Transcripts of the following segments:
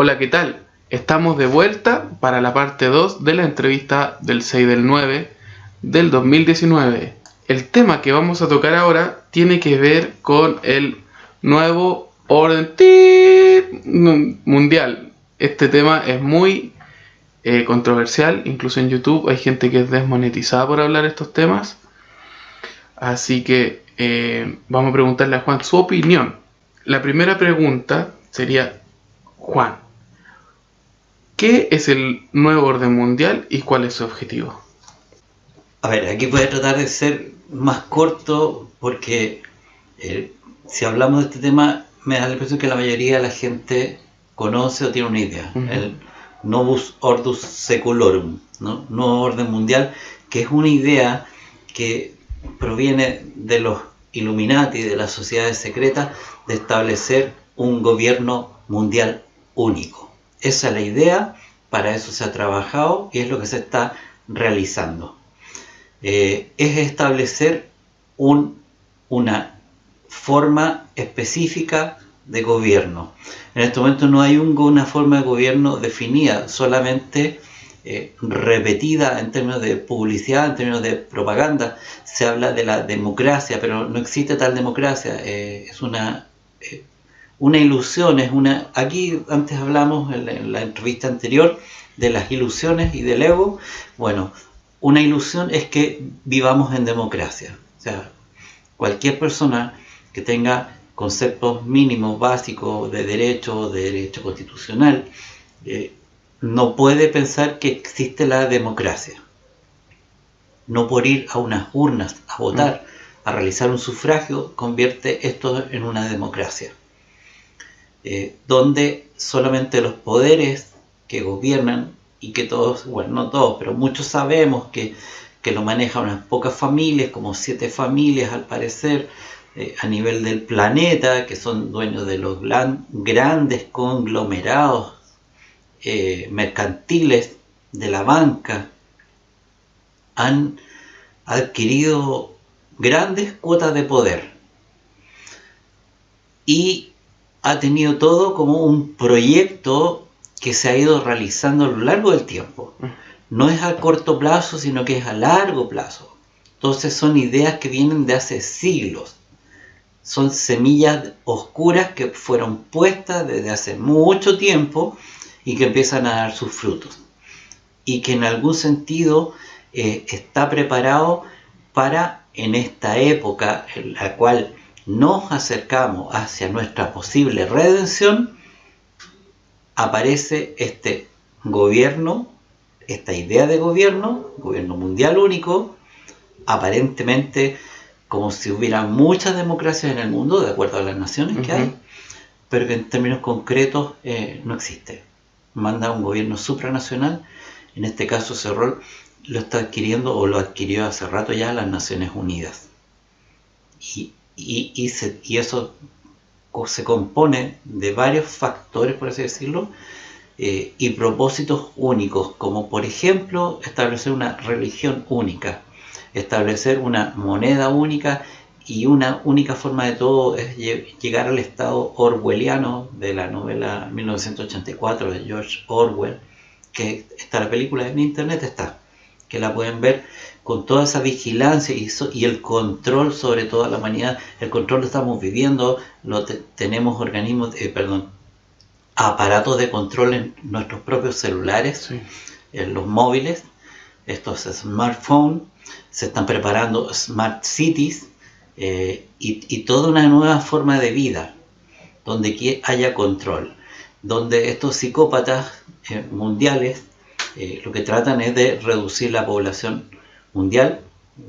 Hola, ¿qué tal? Estamos de vuelta para la parte 2 de la entrevista del 6 del 9 del 2019. El tema que vamos a tocar ahora tiene que ver con el nuevo orden mundial. Este tema es muy controversial, incluso en YouTube hay gente que es desmonetizada por hablar estos temas. Así que vamos a preguntarle a Juan su opinión. La primera pregunta sería, Juan, ¿qué es el nuevo orden mundial y cuál es su objetivo? A ver, aquí voy a tratar de ser más corto porque si hablamos de este tema me da la impresión que la mayoría de la gente conoce o tiene una idea. El Novus Ordus Secolorum, ¿no? Nuevo orden mundial, que es una idea que proviene de los Illuminati, de las sociedades secretas, de establecer un gobierno mundial único. Esa es la idea, para eso se ha trabajado y es lo que se está realizando. Es establecer una forma específica de gobierno. En este momento no hay una forma de gobierno definida, solamente repetida en términos de publicidad, en términos de propaganda. Se habla de la democracia, pero no existe tal democracia. Es una ilusión. Aquí antes hablamos en la entrevista anterior de las ilusiones y del ego. Bueno, una ilusión es que vivamos en democracia. O sea, cualquier persona que tenga conceptos mínimos, básicos de derecho constitucional, no puede pensar que existe la democracia. No por ir a unas urnas a votar, a realizar un sufragio, convierte esto en una democracia. Donde solamente los poderes que gobiernan y que todos, bueno, no todos, pero muchos sabemos que lo manejan unas pocas familias, como 7 familias al parecer, a nivel del planeta, que son dueños de los grandes conglomerados mercantiles de la banca, han adquirido grandes cuotas de poder y ha tenido todo como un proyecto que se ha ido realizando a lo largo del tiempo. No es a corto plazo, sino que es a largo plazo. Entonces son ideas que vienen de hace siglos. Son semillas oscuras que fueron puestas desde hace mucho tiempo y que empiezan a dar sus frutos. Y que en algún sentido está preparado para, en esta época en la cual nos acercamos hacia nuestra posible redención, aparece este gobierno, esta idea de gobierno mundial único, aparentemente como si hubiera muchas democracias en el mundo, de acuerdo a las naciones que hay, pero que en términos concretos no existe. Manda un gobierno supranacional, en este caso ese rol lo está adquiriendo o lo adquirió hace rato ya las Naciones Unidas. Y eso se compone de varios factores, por así decirlo, y propósitos únicos, como por ejemplo establecer una religión única, establecer una moneda única, y una única forma de todo es llegar al estado orwelliano de la novela 1984 de George Orwell, que está la película en internet, que la pueden ver, con toda esa vigilancia y el control sobre toda la humanidad. El control lo estamos viviendo, tenemos aparatos de control en nuestros propios celulares, en los móviles, estos smartphones. Se están preparando smart cities y toda una nueva forma de vida donde haya control, donde estos psicópatas mundiales lo que tratan es de reducir la población mundial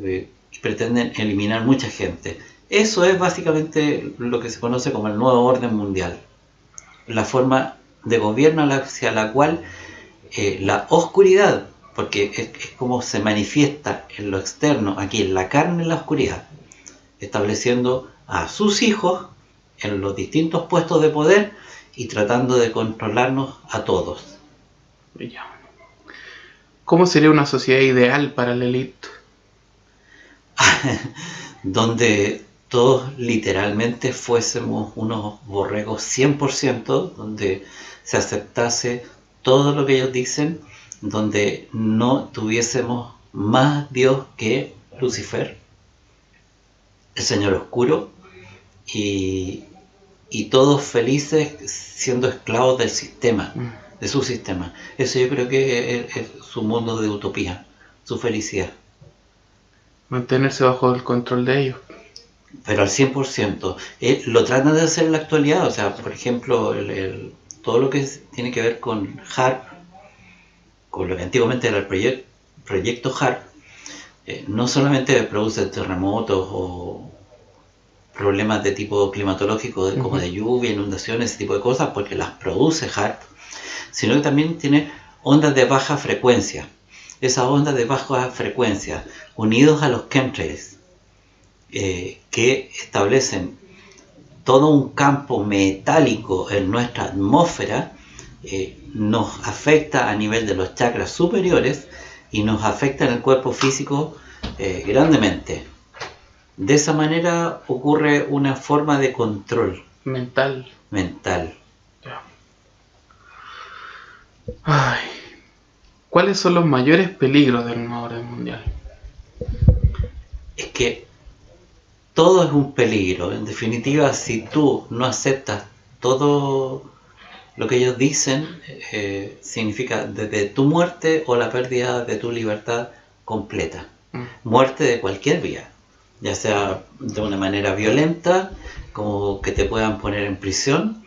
y pretenden eliminar mucha gente. Eso es básicamente lo que se conoce como el nuevo orden mundial, la forma de gobierno hacia la cual la oscuridad, porque es como se manifiesta en lo externo, aquí en la carne, en la oscuridad, estableciendo a sus hijos en los distintos puestos de poder y tratando de controlarnos a todos. ¿Cómo sería una sociedad ideal para la élite? Donde todos literalmente fuésemos unos borregos 100%, donde se aceptase todo lo que ellos dicen, donde no tuviésemos más Dios que Lucifer, el Señor Oscuro, y todos felices siendo esclavos del sistema, de su sistema. Eso yo creo que es su mundo de utopía, su felicidad. Mantenerse bajo el control de ellos. Pero al 100%. Lo tratan de hacer en la actualidad, o sea, por ejemplo, todo lo que tiene que ver con HARP, con lo que antiguamente era el proyecto HARP, no solamente produce terremotos o problemas de tipo climatológico, como de lluvia, inundaciones, ese tipo de cosas, porque las produce HARP, sino que también tiene ondas de baja frecuencia. Esas ondas de baja frecuencia, unidos a los chemtrails, que establecen todo un campo metálico en nuestra atmósfera, nos afecta a nivel de los chakras superiores y nos afecta en el cuerpo físico grandemente. De esa manera ocurre una forma de control mental. Ya. Ay. ¿Cuáles son los mayores peligros del nuevo orden mundial? Es que todo es un peligro. En definitiva, si tú no aceptas todo lo que ellos dicen, significa desde tu muerte o la pérdida de tu libertad completa. Muerte de cualquier vía, ya sea de una manera violenta, como que te puedan poner en prisión.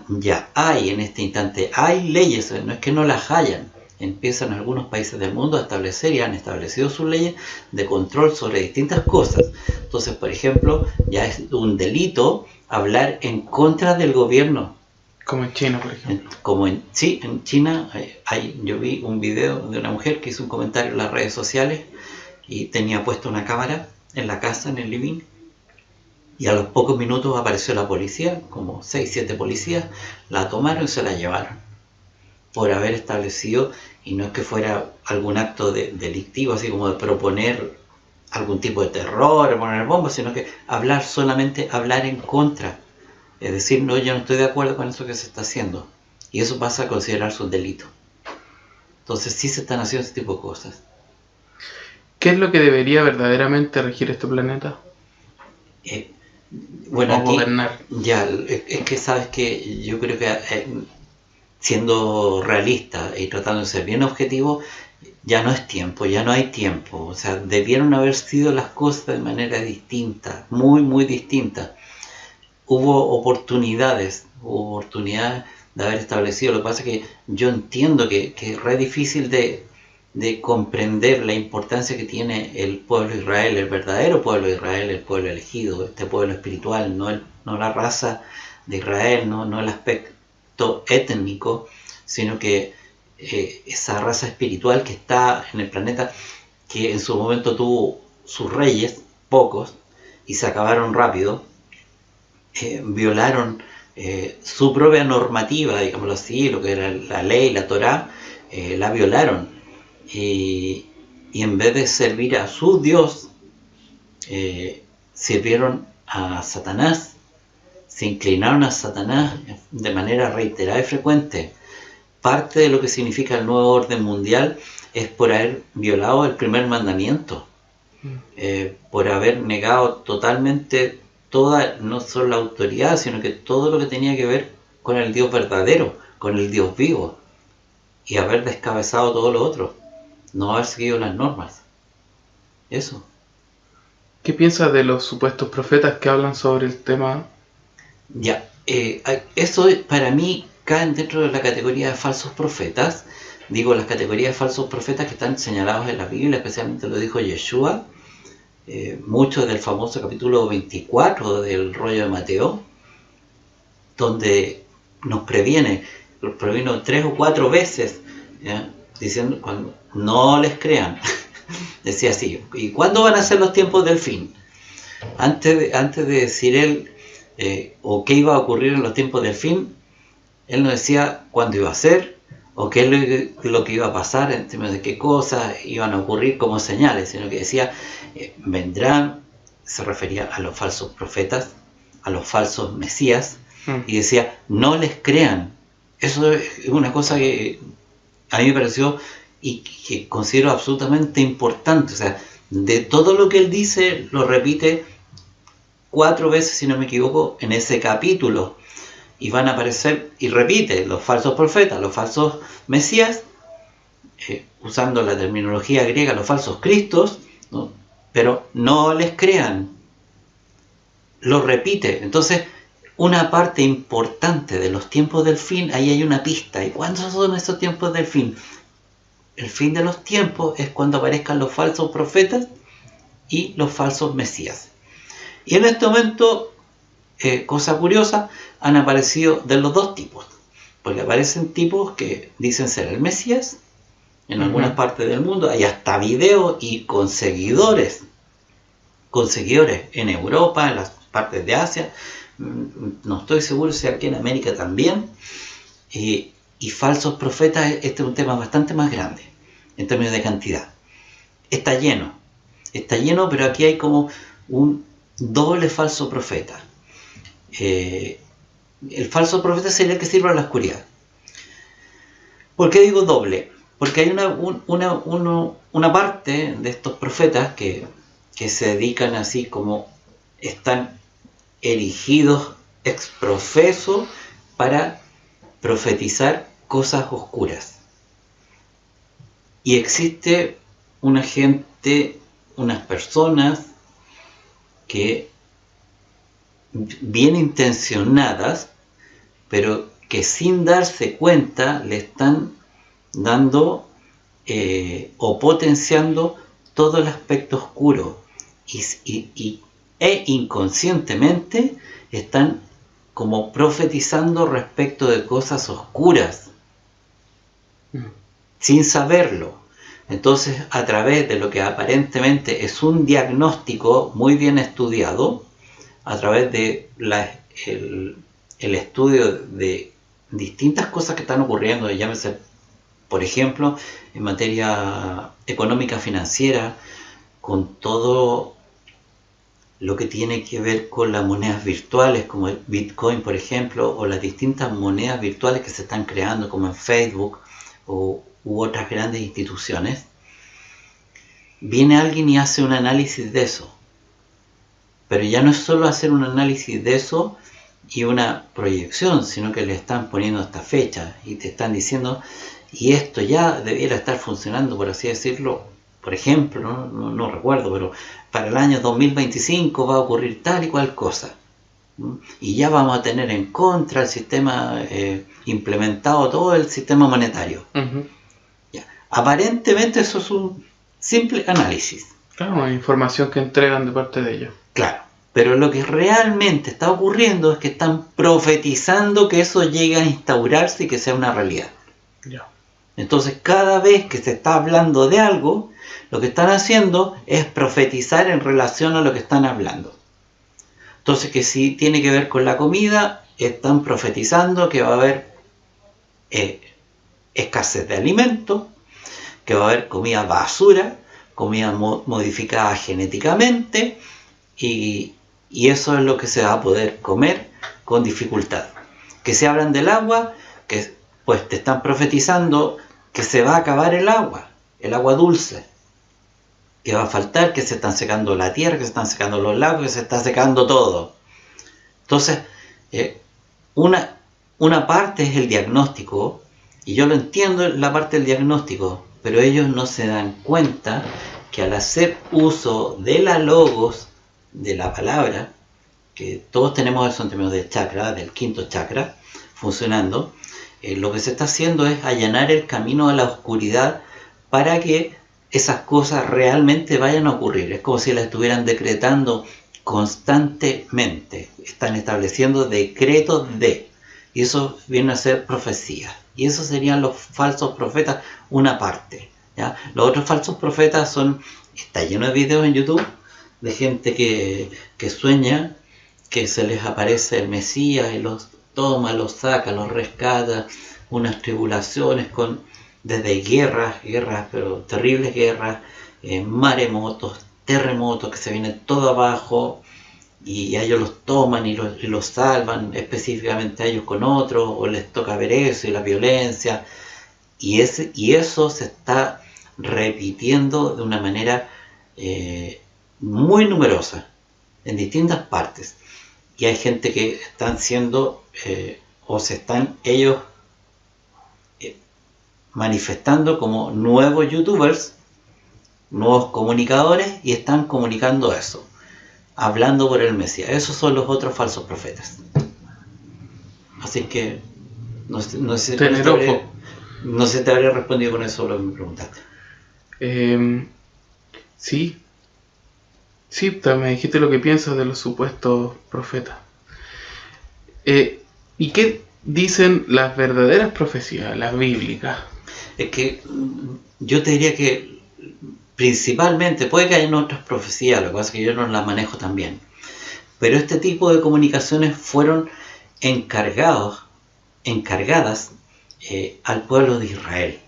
Ya hay en este instante, hay leyes, no es que no las hayan. Empiezan algunos países del mundo a establecer y han establecido sus leyes de control sobre distintas cosas. Entonces, por ejemplo, ya es un delito hablar en contra del gobierno. Como en China, por ejemplo. En China yo vi un video de una mujer que hizo un comentario en las redes sociales y tenía puesta una cámara en la casa, en el living, y a los pocos minutos apareció la policía, como 6-7 policías, la tomaron y se la llevaron por haber establecido, y no es que fuera algún acto delictivo, así como de proponer algún tipo de terror, poner bombas, sino que solamente hablar en contra. Es decir, no, yo no estoy de acuerdo con eso que se está haciendo. Y eso pasa a considerarse un delito. Entonces sí se están haciendo ese tipo de cosas. ¿Qué es lo que debería verdaderamente regir este planeta? Bueno, aquí, gobernar. Ya, es que sabes que yo creo que siendo realista y tratando de ser bien objetivo, ya no es tiempo, ya no hay tiempo. O sea, debieron haber sido las cosas de manera distinta, muy, muy distinta. Hubo oportunidades de haber establecido. Lo que pasa es que yo entiendo que es re difícil de comprender la importancia que tiene el pueblo de Israel, el verdadero pueblo de Israel, el pueblo elegido, este pueblo espiritual, no la raza de Israel, no el aspecto étnico, sino que esa raza espiritual que está en el planeta, que en su momento tuvo sus reyes, pocos, y se acabaron rápido, violaron su propia normativa, digámoslo así, lo que era la ley, la Torá, la violaron. Y en vez de servir a su Dios, sirvieron a Satanás, se inclinaron a Satanás de manera reiterada y frecuente. Parte de lo que significa el nuevo orden mundial es por haber violado el primer mandamiento, por haber negado totalmente toda, no solo la autoridad, sino que todo lo que tenía que ver con el Dios verdadero, con el Dios vivo, y haber descabezado todo lo otro, no haber seguido las normas. Eso. ¿Qué piensas de los supuestos profetas que hablan sobre el tema? Ya, eso para mí cae dentro de la categoría de falsos profetas. Digo, las categorías de falsos profetas que están señalados en la Biblia, especialmente lo dijo Yeshua, mucho del famoso capítulo 24 del rollo de Mateo, donde nos previno 3 o 4 veces, ¿ya? Diciendo, cuando no les crean, decía así, ¿y cuándo van a ser los tiempos del fin? Antes de decir él, o qué iba a ocurrir en los tiempos del fin, él no decía cuándo iba a ser, o qué es lo que iba a pasar, en términos de qué cosas iban a ocurrir como señales, sino que decía, vendrán se refería a los falsos profetas, a los falsos mesías, y decía, no les crean. Eso es una cosa que a mí me pareció y que considero absolutamente importante. O sea, de todo lo que él dice, lo repite 4 veces, si no me equivoco, en ese capítulo. Y van a aparecer, y repite, los falsos profetas, los falsos mesías, usando la terminología griega, los falsos cristos, ¿no? Pero no les crean. Lo repite. Entonces, una parte importante de los tiempos del fin, ahí hay una pista. ¿Y cuándo son esos tiempos del fin? El fin de los tiempos es cuando aparezcan los falsos profetas y los falsos mesías. Y en este momento, cosa curiosa, han aparecido de los dos tipos. Porque aparecen tipos que dicen ser el Mesías en algunas partes del mundo. Hay hasta videos y con seguidores en Europa, en las partes de Asia. No estoy seguro si aquí en América también. Y falsos profetas, este es un tema bastante más grande en términos de cantidad. Está lleno, pero aquí hay como un doble falso profeta. El falso profeta sería el que sirve a la oscuridad. ¿Por qué digo doble? Porque hay una parte de estos profetas que se dedican así como están erigidos ex profeso para profetizar cosas oscuras. Y existe una gente, unas personas que bien intencionadas, pero que sin darse cuenta le están dando o potenciando todo el aspecto oscuro e inconscientemente están como profetizando respecto de cosas oscuras sin saberlo. Entonces, a través de lo que aparentemente es un diagnóstico muy bien estudiado, a través de el estudio de distintas cosas que están ocurriendo, llámese, por ejemplo, en materia económica financiera, con todo lo que tiene que ver con las monedas virtuales, como el Bitcoin, por ejemplo, o las distintas monedas virtuales que se están creando, como en Facebook u otras grandes instituciones, viene alguien y hace un análisis de eso. Pero ya no es solo hacer un análisis de eso y una proyección, sino que le están poniendo esta fecha y te están diciendo, y esto ya debiera estar funcionando, por así decirlo, por ejemplo, no recuerdo, pero para el año 2025 va a ocurrir tal y cual cosa. Y ya vamos a tener en contra el sistema implementado, todo el sistema monetario. Ya. Aparentemente eso es un simple análisis. Claro, una información que entregan de parte de ellos. Claro, pero lo que realmente está ocurriendo es que están profetizando que eso llegue a instaurarse y que sea una realidad. Ya. Entonces, cada vez que se está hablando de algo, lo que están haciendo es profetizar en relación a lo que están hablando. Entonces, que si tiene que ver con la comida, están profetizando que va a haber escasez de alimentos, que va a haber comida basura, comida modificada genéticamente, y eso es lo que se va a poder comer con dificultad. Que se hablan del agua, que pues te están profetizando que se va a acabar el agua dulce, que va a faltar, que se están secando la tierra, que se están secando los lagos, que se está secando todo. Entonces, una parte es el diagnóstico, y yo lo entiendo la parte del diagnóstico, pero ellos no se dan cuenta que al hacer uso de la logos, de la palabra, que todos tenemos eso en términos de chakra, del quinto chakra, funcionando, lo que se está haciendo es allanar el camino a la oscuridad para que esas cosas realmente vayan a ocurrir. Es como si las estuvieran decretando constantemente. Están estableciendo decretos de, y eso viene a ser profecía. Y eso serían los falsos profetas, una parte, ¿ya? Los otros falsos profetas está lleno de videos en YouTube de gente que sueña que se les aparece el Mesías y los toma, los saca, los rescata, unas tribulaciones desde guerras, pero terribles guerras, maremotos, terremotos, que se viene todo abajo, y a ellos los toman y los salvan, específicamente a ellos con otros, o les toca ver eso y la violencia, y eso se está repitiendo de una manera muy numerosa en distintas partes, y hay gente que están siendo o se están ellos manifestando como nuevos youtubers, nuevos comunicadores, y están comunicando eso, hablando por el Mesías. Esos son los otros falsos profetas. Así que no sé si te habría respondido con eso lo que me preguntaste. Sí, me dijiste lo que piensas de los supuestos profetas. ¿Y qué dicen las verdaderas profecías, las bíblicas? Es que yo te diría que principalmente, puede que haya otras profecías, lo que pasa es que yo no las manejo tan bien, pero este tipo de comunicaciones fueron encargadas al pueblo de Israel.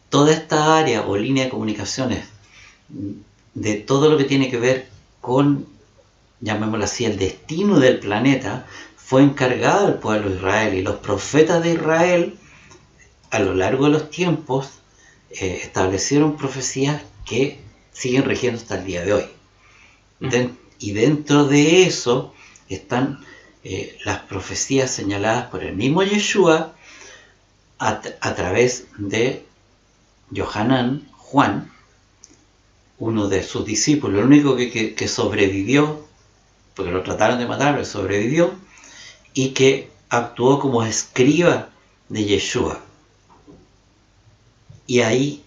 Toda esta área o línea de comunicaciones, de todo lo que tiene que ver con, llamémoslo así, el destino del planeta, fue encargada al pueblo de Israel, y los profetas de Israel a lo largo de los tiempos establecieron profecías que siguen rigiendo hasta el día de hoy. Y dentro de eso están las profecías señaladas por el mismo Yeshua a través de Juan, uno de sus discípulos, el único que sobrevivió, porque lo trataron de matar, pero sobrevivió, y que actuó como escriba de Yeshua. Y ahí,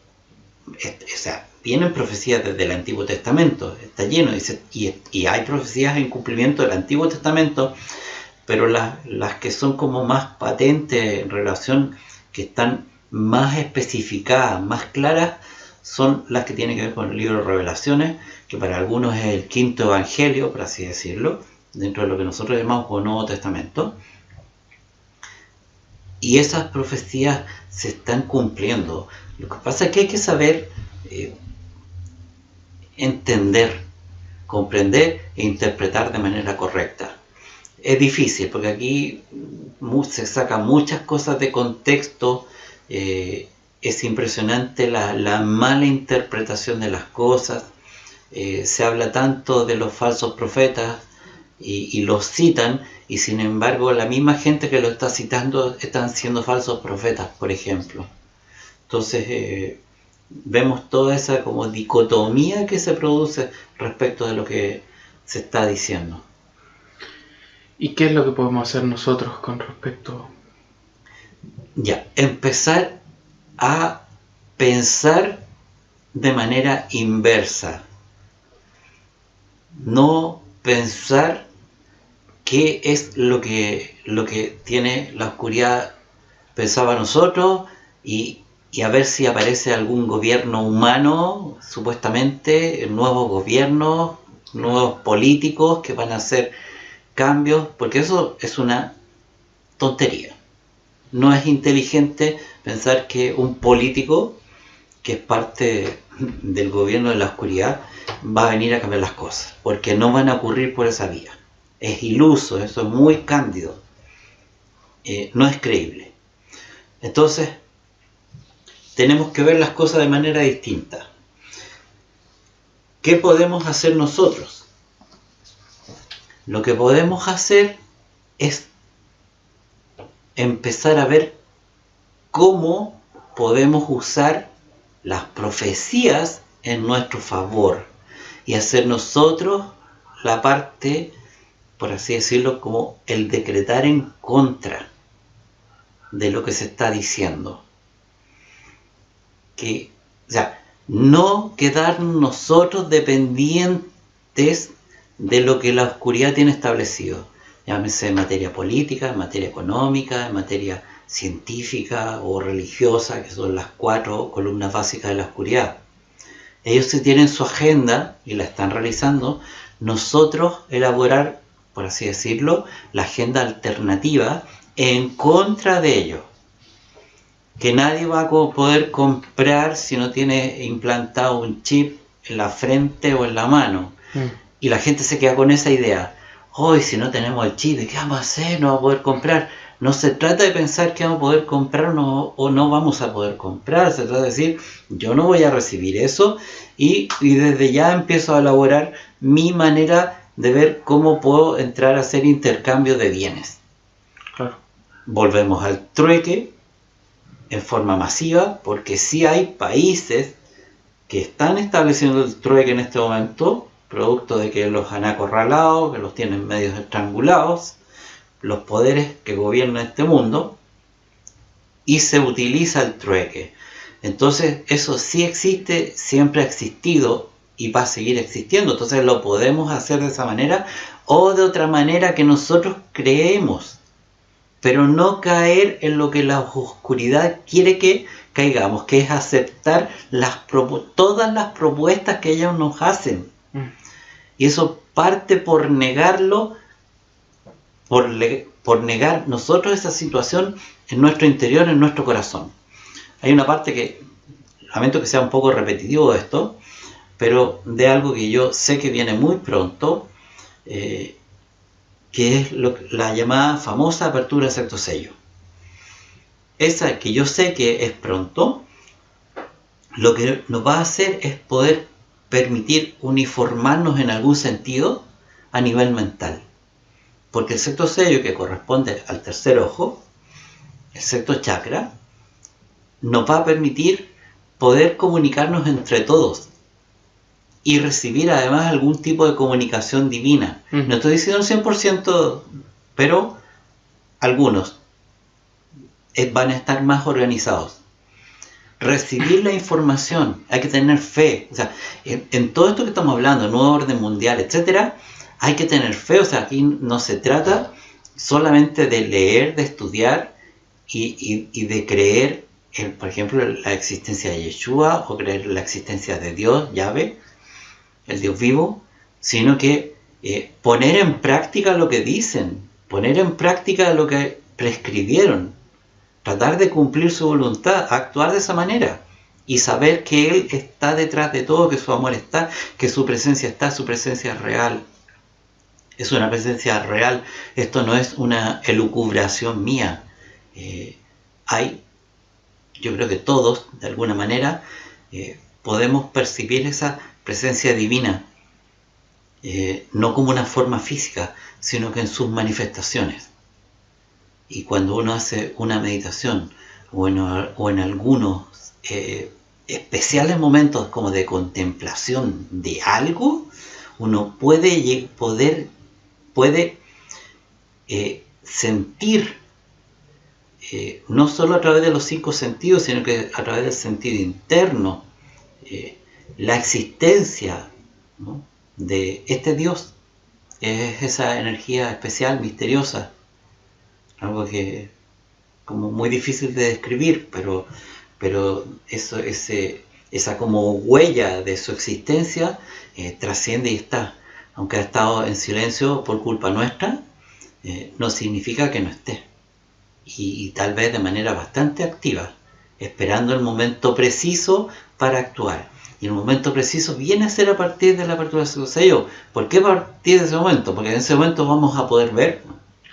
vienen profecías desde el Antiguo Testamento, está lleno, y hay profecías en cumplimiento del Antiguo Testamento, pero las que son como más patentes en relación, que están más especificadas, más claras, son las que tienen que ver con el libro de Revelaciones, que para algunos es el quinto evangelio, por así decirlo, dentro de lo que nosotros llamamos como Nuevo Testamento. Y esas profecías se están cumpliendo. Lo que pasa es que hay que saber entender, comprender e interpretar de manera correcta. Es difícil porque aquí se sacan muchas cosas de contexto. Es impresionante la mala interpretación de las cosas. Se habla tanto de los falsos profetas y los citan, y sin embargo la misma gente que lo está citando están siendo falsos profetas, por ejemplo. Entonces vemos toda esa como dicotomía que se produce respecto de lo que se está diciendo. ¿Y qué es lo que podemos hacer nosotros con respecto? Empezar a pensar de manera inversa. No pensar qué es lo que tiene la oscuridad pensaba nosotros, y a ver si aparece algún gobierno humano, supuestamente, nuevos gobiernos, nuevos políticos que van a hacer cambios, porque eso es una tontería. No es inteligente pensar que un político que es parte del gobierno de la oscuridad va a venir a cambiar las cosas, porque no van a ocurrir por esa vía. Es iluso, eso es muy cándido, no es creíble. Entonces tenemos que ver las cosas de manera distinta. ¿Qué podemos hacer nosotros? Lo que podemos hacer es empezar a ver cómo podemos usar las profecías en nuestro favor y hacer nosotros la parte, por así decirlo, como el decretar en contra de lo que se está diciendo. No quedar nosotros dependientes de lo que la oscuridad tiene establecido, llámese en materia política, en materia económica, en materia científica o religiosa, que son las 4 columnas básicas de la oscuridad. Ellos sí tienen su agenda y la están realizando. Nosotros elaborar, por así decirlo, la agenda alternativa en contra de ellos, que nadie va a poder comprar si no tiene implantado un chip en la frente o en la mano. Y la gente se queda con esa idea. Hoy si no tenemos el chip, ¿qué vamos a hacer? No vamos a poder comprar. No se trata de pensar que vamos a poder comprar o no vamos a poder comprar. Se trata de decir, yo no voy a recibir eso y desde ya empiezo a elaborar mi manera de ver cómo puedo entrar a hacer intercambio de bienes. Claro. Volvemos al trueque en forma masiva, porque sí hay países que están estableciendo el trueque en este momento, producto de que los han acorralado, que los tienen medios estrangulados, los poderes que gobiernan este mundo, y se utiliza el trueque. Entonces eso sí existe, siempre ha existido y va a seguir existiendo. Entonces lo podemos hacer de esa manera o de otra manera que nosotros creemos, pero no caer en lo que la oscuridad quiere que caigamos, que es aceptar todas las propuestas que ellos nos hacen. Y eso parte por negarlo, por negar nosotros esa situación en nuestro interior, en nuestro corazón. Hay una parte que, lamento que sea un poco repetitivo esto, pero de algo que yo sé que viene muy pronto, que es la llamada famosa apertura de sexto sello. Esa que yo sé que es pronto, lo que nos va a hacer es poder permitir uniformarnos en algún sentido a nivel mental. Porque el sexto sello, que corresponde al tercer ojo, el sexto chakra, nos va a permitir poder comunicarnos entre todos y recibir además algún tipo de comunicación divina. No estoy diciendo 100%, pero algunos van a estar más organizados. Recibir la información, hay que tener fe. O sea, en todo esto que estamos hablando, nuevo orden mundial, etcétera, hay que tener fe. O sea, aquí no se trata solamente de leer, de estudiar y de creer en, por ejemplo, la existencia de Yeshua o creer en la existencia de Dios, Yahvé, el Dios vivo, sino que poner en práctica lo que dicen, poner en práctica lo que prescribieron, tratar de cumplir su voluntad, actuar de esa manera y saber que Él está detrás de todo, que su amor está, que su presencia está, su presencia es real. Es una presencia real, esto no es una elucubración mía. Yo creo que todos, de alguna manera, podemos percibir esa presencia divina, no como una forma física, sino que en sus manifestaciones. Y cuando uno hace una meditación o en algunos especiales momentos como de contemplación de algo, uno puede sentir, no solo a través de los 5 sentidos, sino que a través del sentido interno, la existencia, ¿no?, de este Dios. Es esa energía especial, misteriosa, algo que como muy difícil de describir, pero esa como huella de su existencia trasciende y está. Aunque ha estado en silencio por culpa nuestra, no significa que no esté. Y tal vez de manera bastante activa, esperando el momento preciso para actuar. Y el momento preciso viene a ser a partir de la apertura del sexto sello. ¿Por qué a partir de ese momento? Porque en ese momento vamos a poder ver,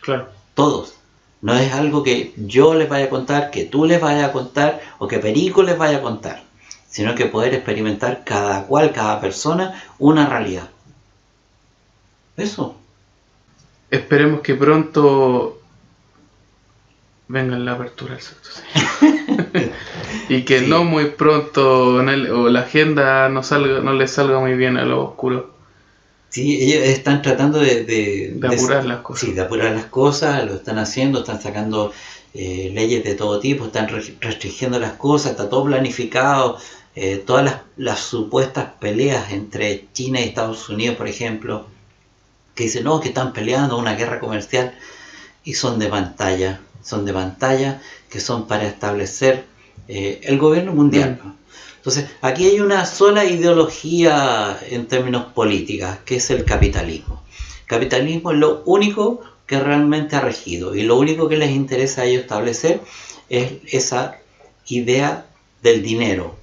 claro, todos. No es algo que yo les vaya a contar, que tú les vayas a contar o que Perico les vaya a contar, sino que poder experimentar cada persona una realidad. Eso. Esperemos que pronto venga la apertura del sexto sello. Y que sí, no muy pronto o la agenda no les salga muy bien a lo oscuro. Sí, ellos están tratando de apurar las cosas. Sí, de apurar las cosas, lo están haciendo, están sacando leyes de todo tipo, están restringiendo las cosas, está todo planificado. Todas las supuestas peleas entre China y Estados Unidos, por ejemplo, que dicen, no, que están peleando una guerra comercial, y son de pantalla, que son para establecer el gobierno mundial. Entonces, aquí hay una sola ideología en términos políticos, que es el capitalismo. El capitalismo es lo único que realmente ha regido, y lo único que les interesa a ellos establecer es esa idea del dinero,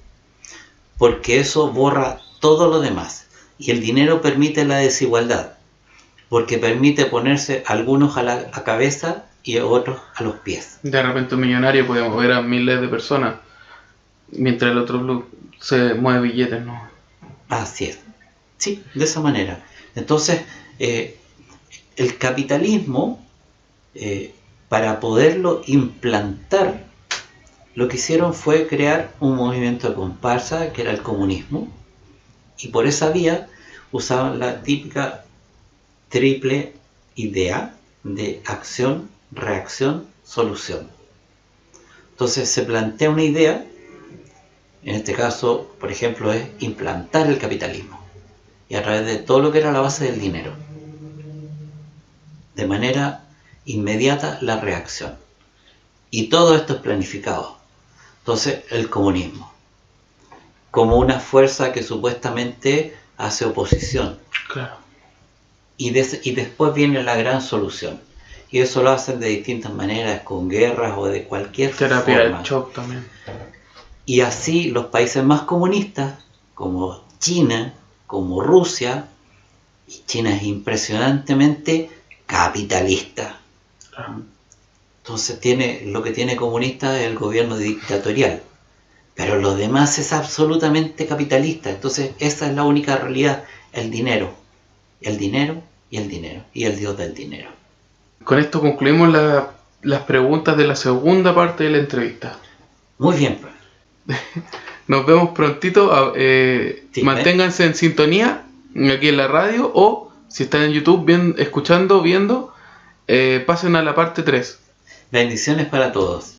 porque eso borra todo lo demás. Y el dinero permite la desigualdad, porque permite ponerse algunos a la cabeza y otros a los pies. De repente un millonario puede mover a miles de personas, mientras el otro se mueve billetes, ¿no? Así es. Sí, de esa manera. Entonces, el capitalismo, para poderlo implantar, lo que hicieron fue crear un movimiento de comparsa, que era el comunismo, y por esa vía usaban la típica triple idea de acción, reacción, solución. Entonces se plantea una idea, en este caso, por ejemplo, es implantar el capitalismo, y a través de todo lo que era la base del dinero, de manera inmediata la reacción. Y todo esto es planificado. Entonces, el comunismo, como una fuerza que supuestamente hace oposición. Claro. Y después viene la gran solución. Y eso lo hacen de distintas maneras, con guerras o de cualquier Terapia forma. del shock también. Y así los países más comunistas, como China, como Rusia, y China es impresionantemente capitalista. Claro. Entonces lo que tiene comunista es el gobierno dictatorial, pero lo demás es absolutamente capitalista. Entonces esa es la única realidad, el dinero, el dinero y el dinero, y el dios del dinero. Con esto concluimos las preguntas de la segunda parte de la entrevista. Muy bien, pues. Nos vemos prontito. Sí, manténganse en sintonía aquí en la radio, o si están en YouTube viendo, pasen a la parte 3. Bendiciones para todos.